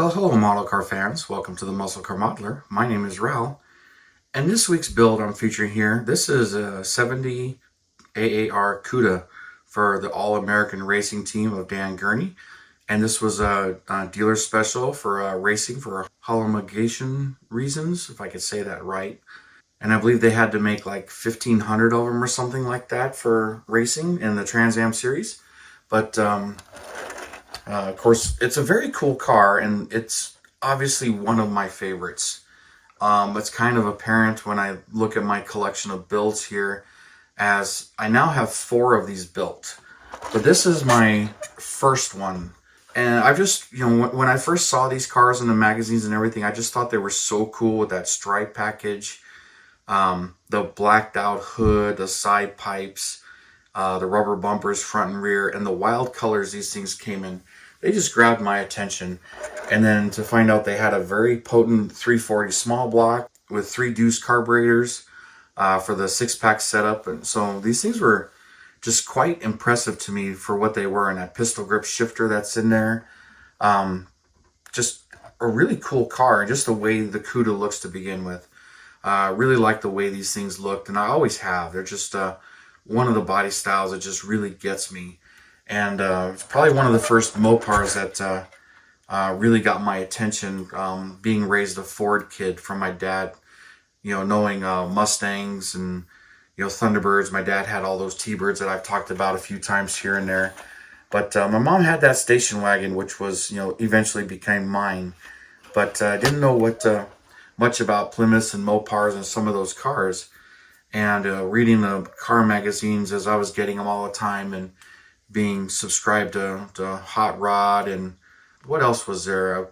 Well, hello model car fans. Welcome to the Muscle Car Modeler. My name is Revell, and this week's build I'm featuring here, this is a 70 AAR Cuda for the All-American Racing team of Dan Gurney. And this was a dealer special for racing for homologation reasons, if I could say that right. And I believe they had to make like 1,500 of them or something like that for racing in the Trans Am series. But of course, it's a very cool car, and it's obviously one of my favorites. It's kind of apparent when I look at my collection of builds here, as I now have 4 of these built. But this is my first one. And I just, when I first saw these cars in the magazines and everything, I just thought they were so cool with that stripe package, the blacked out hood, the side pipes, the rubber bumpers front and rear, and the wild colors these things came in. They just grabbed my attention. And then to find out they had a very potent 340 small block with 3 deuce carburetors for the 6-pack setup. And so these things were just quite impressive to me for what they were, and that pistol grip shifter that's in there. Just a really cool car, and just the way the Cuda looks to begin with. I really like the way these things looked, and I always have. They're just one of the body styles that just really gets me. And it's probably one of the first Mopars that really got my attention, being raised a Ford kid from my dad, knowing Mustangs and Thunderbirds. My dad had all those T-Birds that I've talked about a few times here and there. But my mom had that station wagon, which was, eventually became mine. But I didn't know what much about Plymouths and Mopars and some of those cars. And reading the car magazines as I was getting them all the time, and being subscribed to Hot Rod, and what else was there?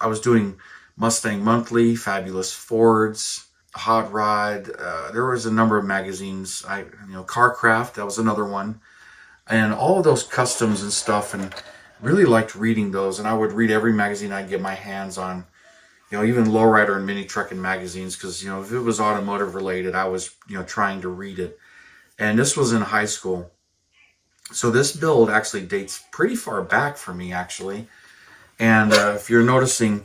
I was doing Mustang Monthly, Fabulous Fords, Hot Rod. There was a number of magazines. Carcraft, that was another one, and all of those customs and stuff. And really liked reading those. And I would read every magazine I'd get my hands on. Even lowrider and mini trucking magazines, because if it was automotive related, I was trying to read it. And this was in high school. So this build actually dates pretty far back for me, actually. And if you're noticing,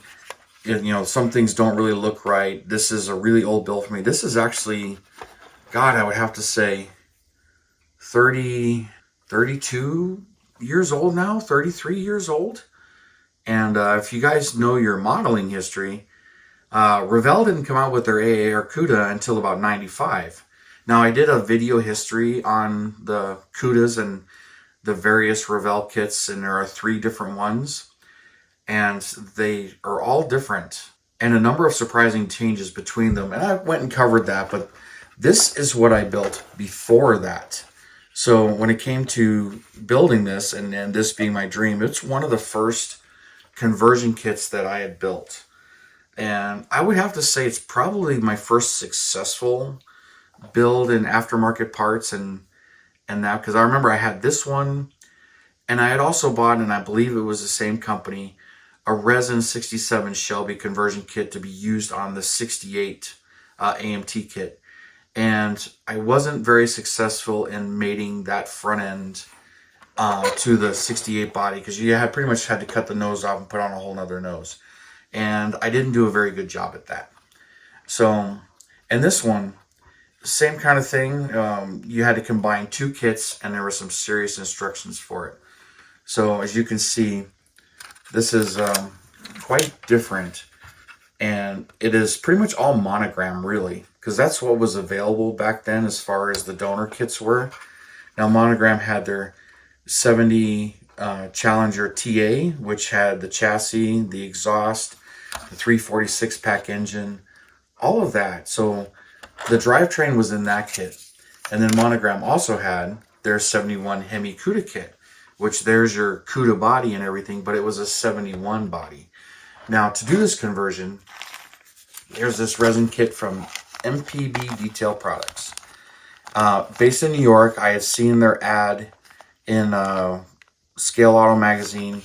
some things don't really look right. This is a really old build for me. This is actually, God, I would have to say 32 years old now, 33 years old. And if you guys know your modeling history, Revell didn't come out with their AAR Cuda until about 95. Now, I did a video history on the Cudas and the various Revell kits, and there are 3 different ones, and they are all different, and a number of surprising changes between them. And I went and covered that, but this is what I built before that. So when it came to building this, and this being my dream, it's one of the first conversion kits that I had built. And I would have to say it's probably my first successful build in aftermarket parts and that, because I remember I had this one, and I had also bought, and I believe it was the same company, a resin 67 Shelby conversion kit to be used on the 68 AMT kit. And I wasn't very successful in mating that front end to the 68 body, because you had pretty much had to cut the nose off and put on a whole nother nose. And I didn't do a very good job at that. So, and this one, same kind of thing. You had to combine 2 kits, and there were some serious instructions for it. So as you can see, this is quite different, and it is pretty much all Monogram, really, because that's what was available back then as far as the donor kits were. Now, Monogram had their 70 Challenger TA, which had the chassis, the exhaust, the 346 pack engine, all of that. So the drivetrain was in that kit. And then Monogram also had their 71 Hemi Cuda kit, which there's your Cuda body and everything, but it was a 71 body. Now, to do this conversion, here's this resin kit from MPB Detail Products. Based in New York, I had seen their ad in Scale Auto magazine.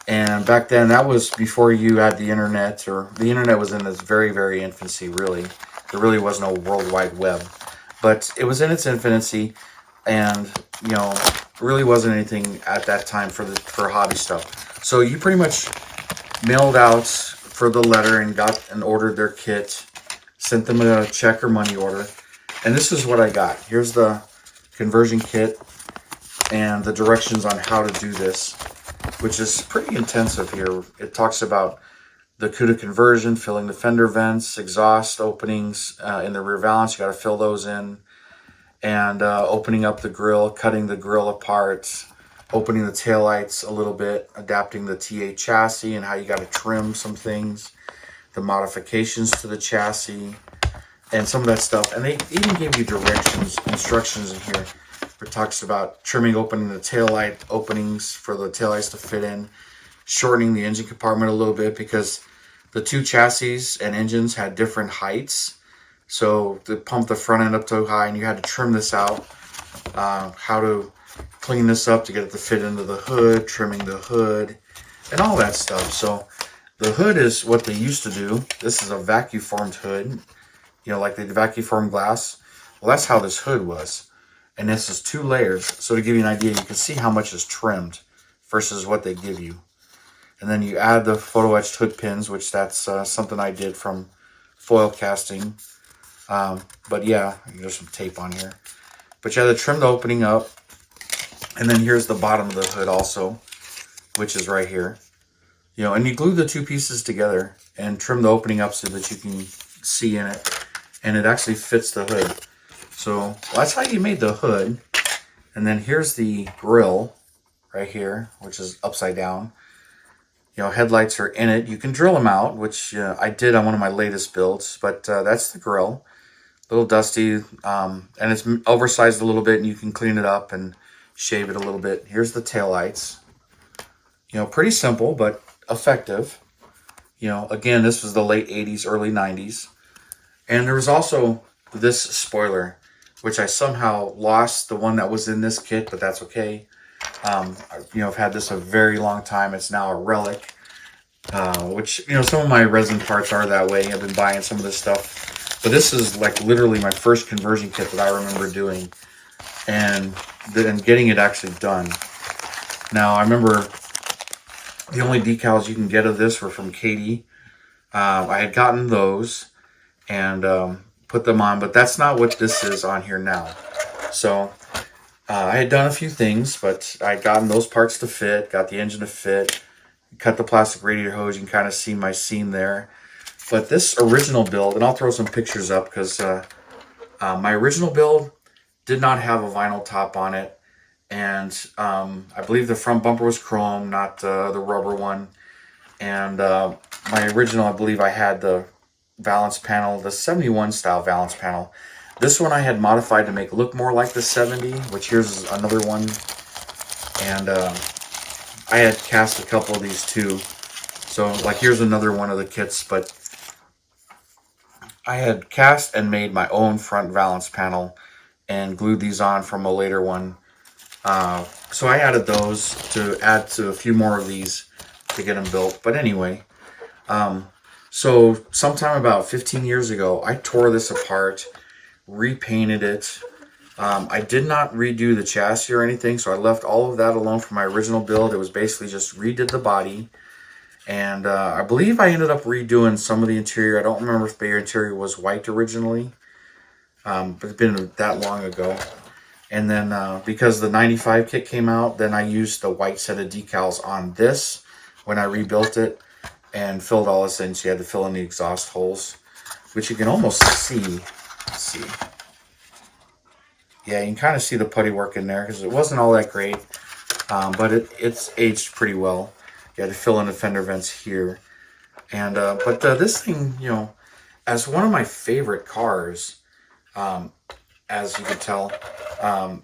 And back then, that was before you had the internet, or the internet was in its very, very infancy, really. There really was no World Wide Web, but it was in its infancy, and really wasn't anything at that time for hobby stuff. So you pretty much mailed out for the letter and got and ordered their kit, sent them a check or money order, and this is what I got. Here's the conversion kit and the directions on how to do this, which is pretty intensive here. It talks about the Cuda conversion, filling the fender vents, exhaust openings in the rear valance. You got to fill those in, and opening up the grill, cutting the grill apart, opening the taillights a little bit, adapting the TA chassis and how you got to trim some things, the modifications to the chassis, and some of that stuff. And they even gave you instructions in here. It talks about trimming, opening the taillight openings for the taillights to fit in, shortening the engine compartment a little bit because the two chassis and engines had different heights. So to pump the front end up too high, and you had to trim this out. How to clean this up to get it to fit into the hood, trimming the hood, and all that stuff. So the hood is what they used to do. This is a vacuum formed hood, like the vacuum formed glass. Well, that's how this hood was. And this is 2 layers. So to give you an idea, you can see how much is trimmed versus what they give you. And then you add the photo etched hood pins, which that's something I did from foil casting. But yeah, there's some tape on here. But you have to trim the opening up. And then here's the bottom of the hood also, which is right here. And you glue the 2 pieces together and trim the opening up so that you can see in it. And it actually fits the hood. So that's how you made the hood. And then here's the grill right here, which is upside down. Headlights are in it. You can drill them out, which I did on one of my latest builds. But that's the grill. A little dusty, and it's oversized a little bit, and you can clean it up and shave it a little bit. Here's the taillights. Pretty simple, but effective. Again, this was the late 80s, early 90s. And there was also this spoiler, which I somehow lost, the one that was in this kit, but that's okay. I've had this a very long time. It's now a relic, which, some of my resin parts are that way. I've been buying some of this stuff. But this is like literally my first conversion kit that I remember doing and then getting it actually done. Now, I remember the only decals you can get of this were from Katie. I had gotten those and put them on, but that's not what this is on here now. So I had done a few things, but I had gotten those parts to fit, got the engine to fit, cut the plastic radiator hose. You can kind of see my seam there. But this original build, and I'll throw some pictures up because my original build did not have a vinyl top on it. And I believe the front bumper was chrome, not the rubber one. And my original, I believe I had the valance panel, the 71 style valance panel. This one I had modified to make it look more like the 70, which here's another one. And I had cast a couple of these too. So like here's another one of the kits, but I had cast and made my own front valance panel and glued these on from a later one. So I added those to add to a few more of these to get them built. But anyway, so sometime about 15 years ago, I tore this apart, repainted it. I did not redo the chassis or anything, so I left all of that alone for my original build. It was basically just redid the body. And I believe I ended up redoing some of the interior. I don't remember if the interior was white originally, but it's been that long ago. And then because the 95 kit came out, then I used the white set of decals on this when I rebuilt it and filled all this in. So you had to fill in the exhaust holes, which you can almost see. Let's see. Yeah, you can kind of see the putty work in there because it wasn't all that great, but it's aged pretty well. You had to fill in the fender vents here. And but this thing, as one of my favorite cars, as you can tell,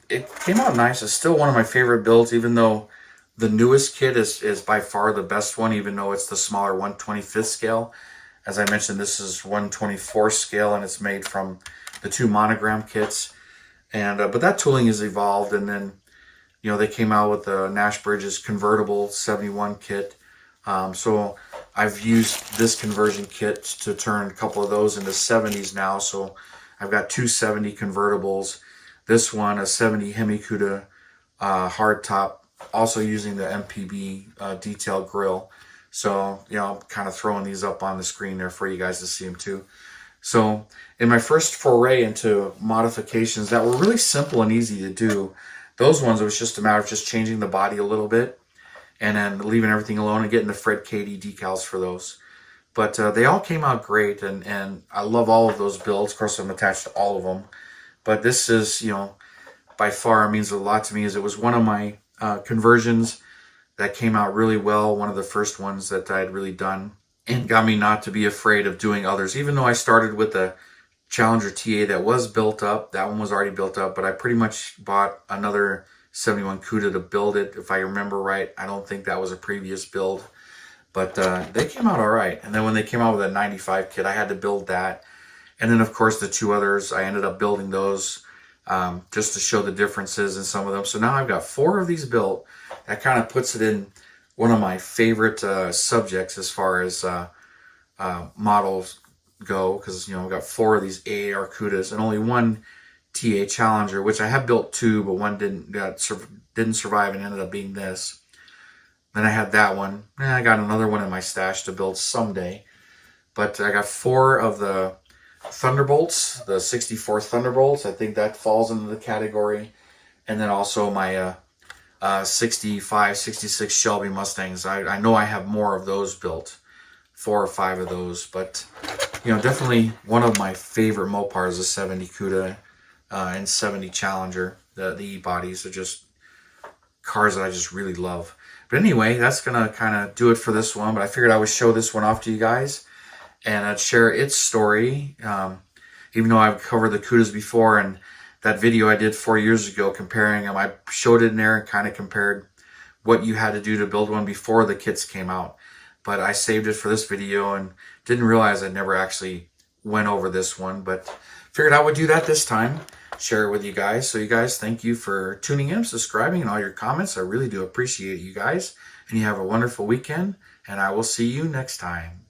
it came out nice. It's still one of my favorite builds, even though the newest kit is by far the best one, even though it's the smaller 1/25th scale. As I mentioned, this is 1/24 scale, and it's made from the 2 Monogram kits. And but that tooling has evolved, and then they came out with the Nash Bridges convertible 71 kit. So I've used this conversion kit to turn a couple of those into 70s now. So I've got 2 70 convertibles. This one, a 70 Hemi Cuda hardtop, also using the MPB Detail grill. So, you know, I'm kind of throwing these up on the screen there for you guys to see them too. So in my first foray into modifications that were really simple and easy to do, those ones, it was just a matter of just changing the body a little bit and then leaving everything alone and getting the Fred Katie decals for those. But they all came out great, and I love all of those builds. Of course, I'm attached to all of them. But this is, you know, by far means a lot to me, as it was one of my conversions that came out really well, one of the first ones that I had really done, and got me not to be afraid of doing others. Even though I started with a Challenger TA that was built up, that one was already built up, but I pretty much bought another 71 Cuda to build it, if I remember right. I don't think that was a previous build, but they came out all right. And then when they came out with a 95 kit, I had to build that. And then, of course, the two others, I ended up building those just to show the differences in some of them. So now I've got 4 of these built. That kind of puts it in one of my favorite subjects as far as models go, because, you know, I've got 4 of these AAR Cudas and only one TA Challenger, which I have built 2, but one didn't survive and ended up being this. Then I had that one. And I got another one in my stash to build someday. But I got 4 of the Thunderbolts, the 64 Thunderbolts. I think that falls into the category. And then also my 65, 66 Shelby Mustangs. I know I have more of those built. 4 or 5 of those. But, you know, definitely one of my favorite Mopars is 70 Cuda and 70 Challenger. The E-bodies are just cars that I just really love. But anyway, that's going to kind of do it for this one. But I figured I would show this one off to you guys and I'd share its story. Even though I've covered the Cudas before, and that video I did 4 years ago comparing them, I showed it in there and kind of compared what you had to do to build one before the kits came out. But I saved it for this video and didn't realize I never actually went over this one. But figured I would do that this time, share it with you guys. So you guys, thank you for tuning in, subscribing, and all your comments. I really do appreciate you guys. And you have a wonderful weekend, and I will see you next time.